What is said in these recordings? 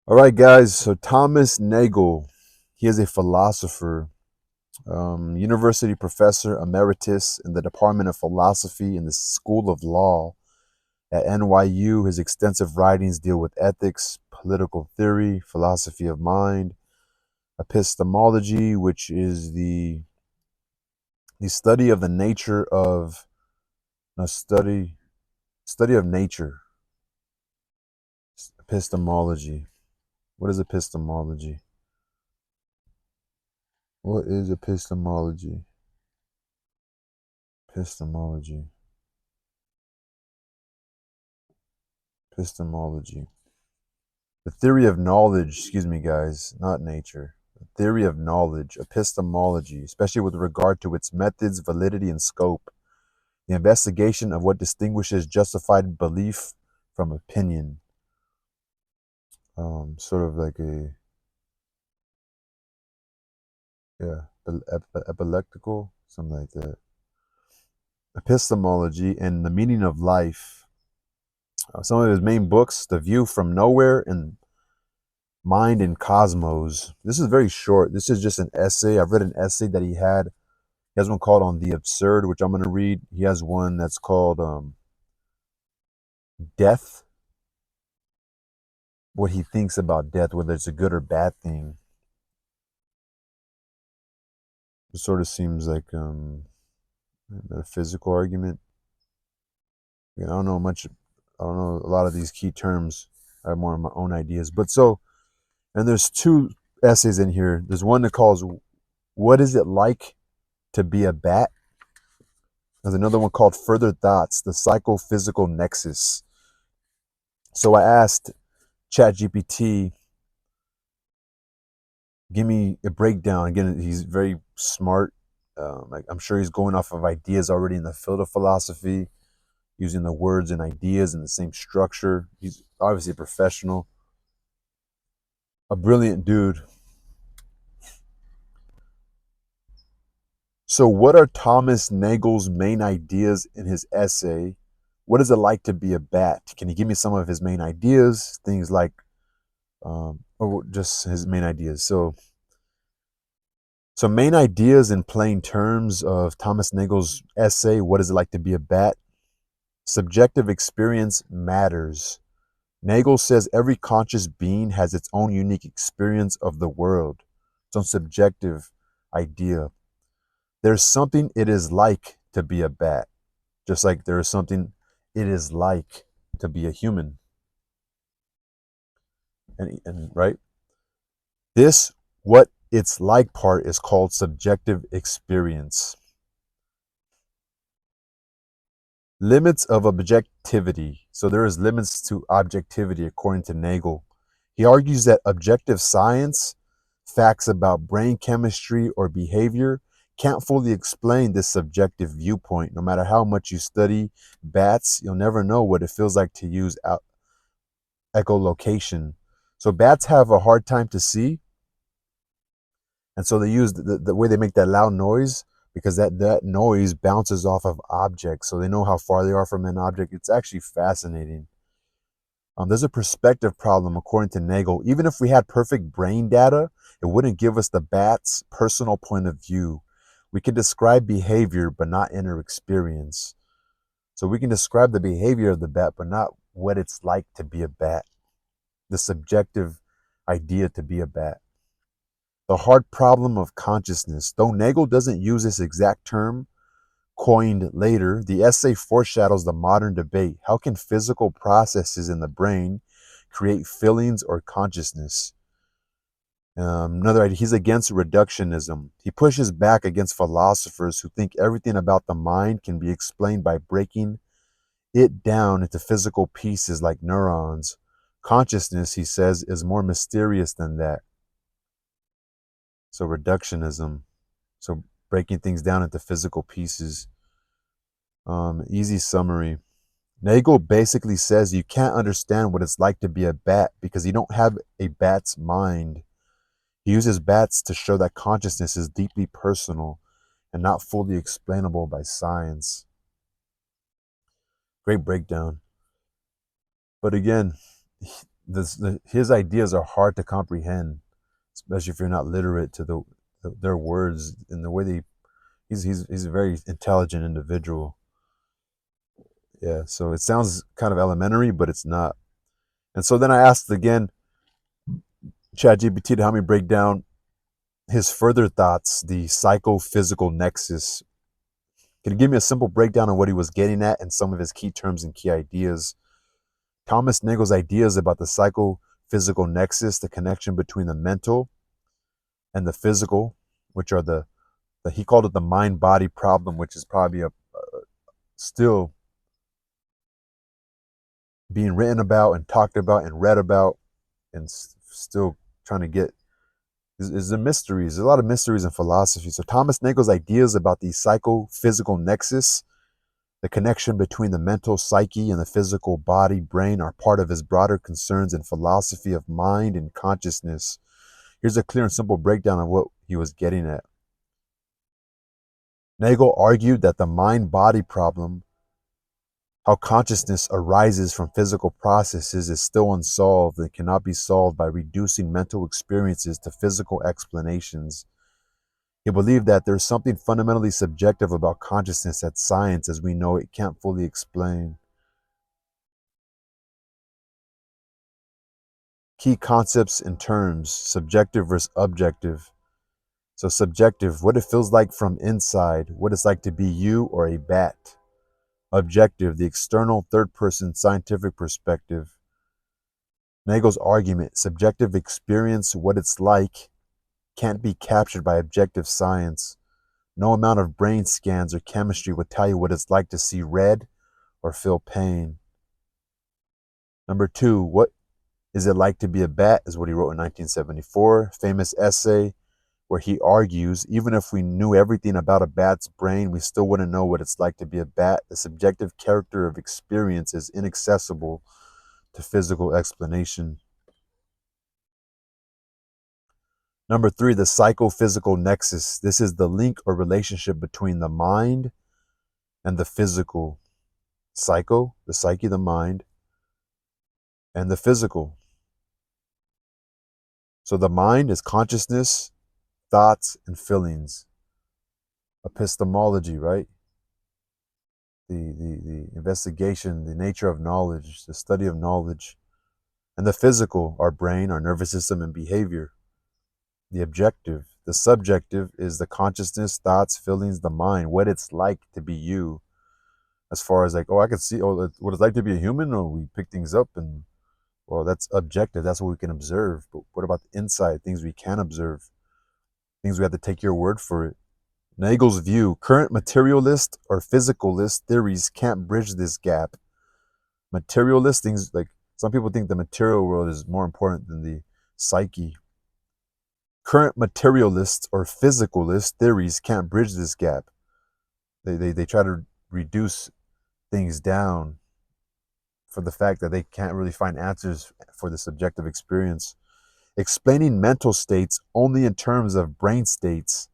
All right, guys. So Thomas Nagel, he is a philosopher, university professor emeritus in the Department of Philosophy in the School of Law at NYU. His extensive writings deal with ethics, political theory, philosophy of mind, epistemology, which is the study of the nature of no study of nature. Epistemology. What is epistemology? What is epistemology? Epistemology. Epistemology. The theory of knowledge, excuse me, guys, not nature. The theory of knowledge, epistemology, especially with regard to its methods, validity, and scope. The investigation of what distinguishes justified belief from opinion. Sort of like a, yeah, epileptical, something like that. Epistemology and the meaning of life. Some of his main books, The View from Nowhere and Mind and Cosmos. This is very short. This is just an essay. I've read an essay that he had. He has one called On the Absurd, which I'm going to read. He has one that's called Death, what he thinks about death, whether it's a good or bad thing. It sort of seems like a metaphysical argument. I don't know much. I don't know a lot of these key terms. I have more of my own ideas. But so, and there's two essays in here. There's one that calls What is it like to be a bat? There's another one called Further Thoughts, the Psychophysical Nexus. So I asked ChatGPT, give me a breakdown. Again, he's very smart. I'm sure he's going off of ideas already in the field of philosophy, using the words and ideas in the same structure. He's obviously a professional, a brilliant dude. So, what are Thomas Nagel's main ideas in his essay? What is it like to be a bat? Can you give me some of his main ideas? Things like, or just his main ideas. So main ideas in plain terms of Thomas Nagel's essay, What is it like to be a bat? Subjective experience matters. Nagel says every conscious being has its own unique experience of the world, its own subjective idea. There's something it is like to be a bat, just like there is something it is like to be a human. And right? This, what it's like part is called subjective experience. Limits of objectivity. So there is limits to objectivity according to Nagel. He argues that objective science, facts about brain chemistry or behavior, can't fully explain this subjective viewpoint. No matter how much you study bats, you'll never know what it feels like to use echolocation. So bats have a hard time to see, and so they use the way they make that loud noise because that noise bounces off of objects. So they know how far they are from an object. It's actually fascinating. There's a perspective problem, according to Nagel. Even if we had perfect brain data, it wouldn't give us the bat's personal point of view. We can describe behavior, but not inner experience. So we can describe the behavior of the bat, but not what it's like to be a bat, the subjective idea to be a bat. The hard problem of consciousness. Though Nagel doesn't use this exact term, coined later, the essay foreshadows the modern debate. How can physical processes in the brain create feelings or consciousness? Another idea, he's against reductionism. He pushes back against philosophers who think everything about the mind can be explained by breaking it down into physical pieces like neurons. Consciousness, he says, is more mysterious than that. So reductionism. So breaking things down into physical pieces. Easy summary. Nagel basically says you can't understand what it's like to be a bat because you don't have a bat's mind. He uses bats to show that consciousness is deeply personal and not fully explainable by science. Great breakdown. But again, his ideas are hard to comprehend, especially if you're not literate to their words and the way they. He's a very intelligent individual. Yeah, so it sounds kind of elementary, but it's not. And so then I asked again ChatGPT to help me break down his further thoughts, the psychophysical nexus. Can you give me a simple breakdown of what he was getting at and some of his key terms and key ideas? Thomas Nagel's ideas about the psychophysical nexus, the connection between the mental and the physical, which are he called it the mind-body problem, which is probably still being written about and talked about and read about, and still trying to get is the mysteries. There's a lot of mysteries in philosophy. So Thomas Nagel's ideas about the psychophysical nexus, the connection between the mental psyche and the physical body brain, are part of his broader concerns in philosophy of mind and consciousness. Here's a clear and simple breakdown of what he was getting at. Nagel argued that the mind-body problem, how consciousness arises from physical processes, is still unsolved and cannot be solved by reducing mental experiences to physical explanations. He believed that there's something fundamentally subjective about consciousness that science, as we know it, can't fully explain. Key concepts and terms: subjective versus objective. So subjective, what it feels like from inside, what it's like to be you or a bat. Objective, the external third-person scientific perspective. Nagel's argument: subjective experience, what it's like, can't be captured by objective science. No amount of brain scans or chemistry would tell you what it's like to see red or feel pain. Number two, what is it like to be a bat, is what he wrote in 1974. Famous essay where he argues, even if we knew everything about a bat's brain, we still wouldn't know what it's like to be a bat. The subjective character of experience is inaccessible to physical explanation. Number three, the psychophysical nexus. This is the link or relationship between the mind and the physical. Psycho, the psyche, the mind, and the physical. So the mind is consciousness, thoughts, and feelings. Epistemology, right? The investigation, the nature of knowledge, the study of knowledge. And the physical, our brain, our nervous system, and behavior. The objective. The subjective is the consciousness, thoughts, feelings, the mind, what it's like to be you. As far as like, oh, I can see, oh, what it's like to be a human, or we pick things up and, well, that's objective. That's what we can observe. But what about the inside, things we can observe, things we have to take your word for it? Nagel's view: current materialist or physicalist theories can't bridge this gap. Materialist things, like some people think the material world is more important than the psyche. Current materialist or physicalist theories can't bridge this gap. They try to reduce things down for the fact that they can't really find answers for the subjective experience. Explaining mental states only in terms of brain states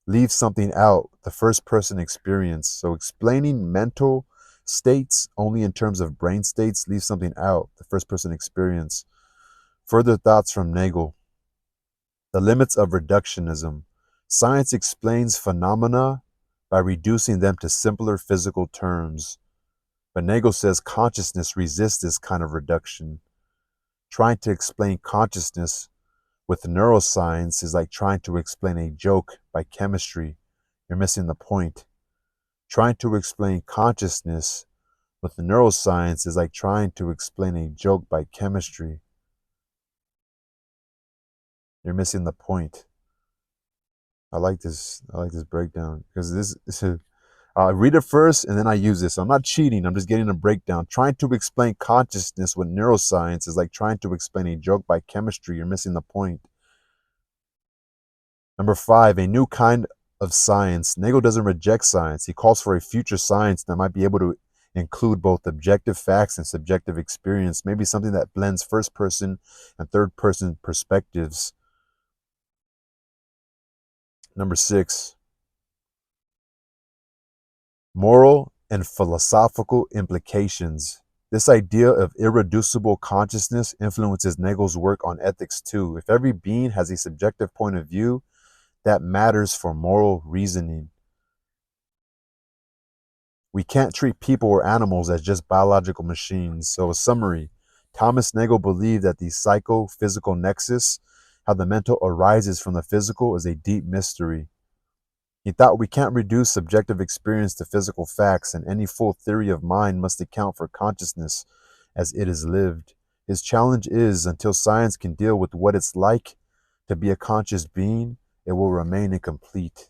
leaves something out, the first person experience. So explaining mental states only in terms of brain states leaves something out, the first person experience. Further thoughts from Nagel. The limits of reductionism. Science explains phenomena by reducing them to simpler physical terms. But Nagel says consciousness resists this kind of reduction. Trying to explain consciousness with neuroscience is like trying to explain a joke by chemistry. You're missing the point. Trying to explain consciousness with neuroscience is like trying to explain a joke by chemistry. You're missing the point. I like this breakdown because this is, I read it first and then I use this. I'm not cheating. I'm just getting a breakdown. Trying to explain consciousness with neuroscience is like trying to explain a joke by chemistry. You're missing the point. Number five, a new kind of science. Nagel doesn't reject science. He calls for a future science that might be able to include both objective facts and subjective experience, maybe something that blends first person and third person perspectives. Number six, moral and philosophical implications. This idea of irreducible consciousness influences Nagel's work on ethics too. If every being has a subjective point of view, that matters for moral reasoning. We can't treat people or animals as just biological machines. So, a summary: Thomas Nagel believed that the psycho-physical nexus, how the mental arises from the physical, is a deep mystery. He thought we can't reduce subjective experience to physical facts, and any full theory of mind must account for consciousness as it is lived. His challenge is, until science can deal with what it's like to be a conscious being, it will remain incomplete.